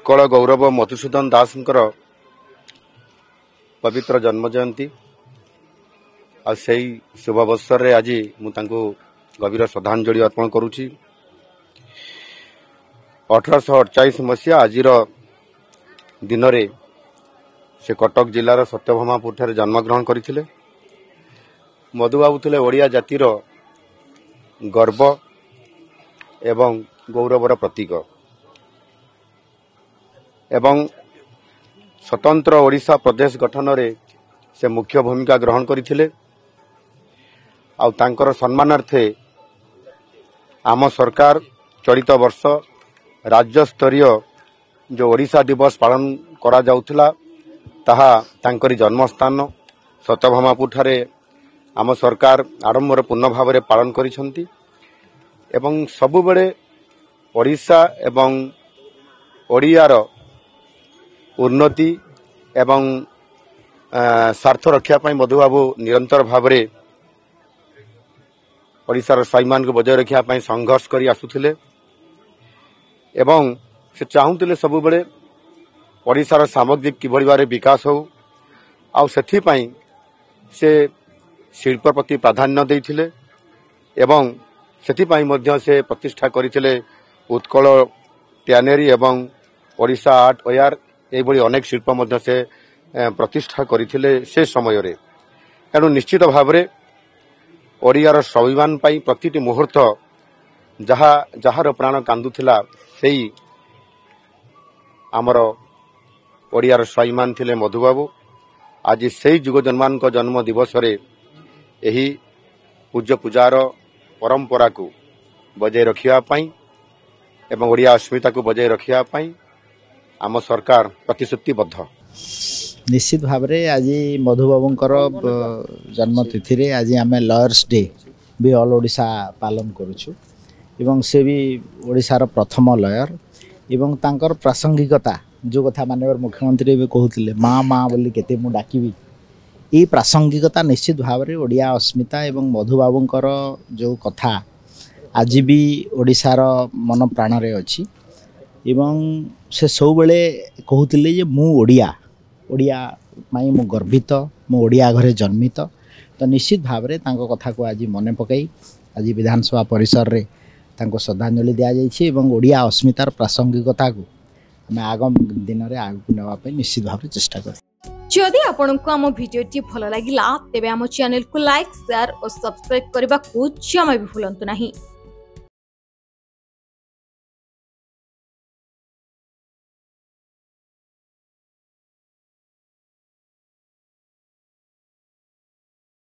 उत्कल गौरव मधुसूदन दासंकर पवित्र जन्म जयंती आ से शुभ अवसर रे आज मुझे गभीर श्रद्धांजलि अर्पण करुच्ची। 1848 मसीहा आज दिन रे से कटक जिलार सत्यभामापुर ठारे जन्मग्रहण करथिले। मधुबाबू थे ओडिया जातिर गर्व एवं गौरवर प्रतीक एवं स्वतंत्र ओडिशा प्रदेश गठन रे से मुख्य भूमिका ग्रहण करथिले। आ तांकर सम्मानार्थे आम सरकार चलित वर्ष राज्य स्तरीय जो ओडिशा दिवस पालन करा जाउथला ताहा तांकरी जन्मस्थान सत्यभामापुर ठारे आम सरकार आरंभर पूर्ण भाव में पालन करिसंती एवं सबुबेले ओडिशा एवं ओडियार उन्नति एवं स्वार्थ रक्षा पाई मधुबाबू निरंतर भाव में ओडिशार स्वाभिमान को बजाय रखा पाई संघर्ष करी आसुथिले एवं से चाहूले सबुबेले ओडिशार सामग्रिक किभली भाव विकास हो आउ सेथि पाई से शिल्प प्रति प्राधान्य देइथिले एवं सेथि पाई मध्य से प्रतिष्ठा करथिले उत्कल ट्यानेरी एवं ओडिशा आर्ट ओयार एभली अनेक शिल्प मध्य से प्रतिष्ठा करथिले से समय रे। तेणु निश्चित भाव में ओडियार स्वाभिमान पाई प्रतिटी मुहूर्त जहार प्राण कांदुथिला सेई आमर ओडियार स्वाभिमान थिले मधुबाबू। आज सेई जुग जन्मान को जन्म दिवस रे एही पूज्य पूजार परंपरा को बजाय रखिया पाई एवं ओडिया अस्मिता को बजाय रखिया पाई आम सरकार प्रतिश्रुतिबद्ध। निश्चित भाव में आज मधुबाबूंकर जन्मतिथि रे आज आम लयर्स डे भी ऑल ओडिशा पालन करुछु एवं से भी ओडिशार प्रथम लयर एवं तांकर प्रासंगिकता जो कथा माननीय मुख्यमंत्री भी कहते माँ माँ बोली केते मु डाकिबी ये प्रासंगिकता निश्चित भाव में ओडिया अस्मिता एवं मधुबाबूंकर जो कथा आज भी ओडिशार मन प्राण रे अछि एवं से सब बेले कहते जे मु ओडिया ओडिया माई मु गर्वित मु ओडिया घरे जन्मित। तो निश्चित भाव में तांको कथा को आज मन पकई आज विधानसभा परिसर रे तांको श्रद्धांजलि दिया जाइछि एवं ओडिया अस्मितार प्रासंगिकता को आम आगामी दिन में आगू नापी निश्चित भाव में चेष्टा कर। जदि आपंक आम भिडी भल लगा तेब आम चैनल को लाइक शेयर और सब्सक्राइब करने को जमा भी भूलु नहीं।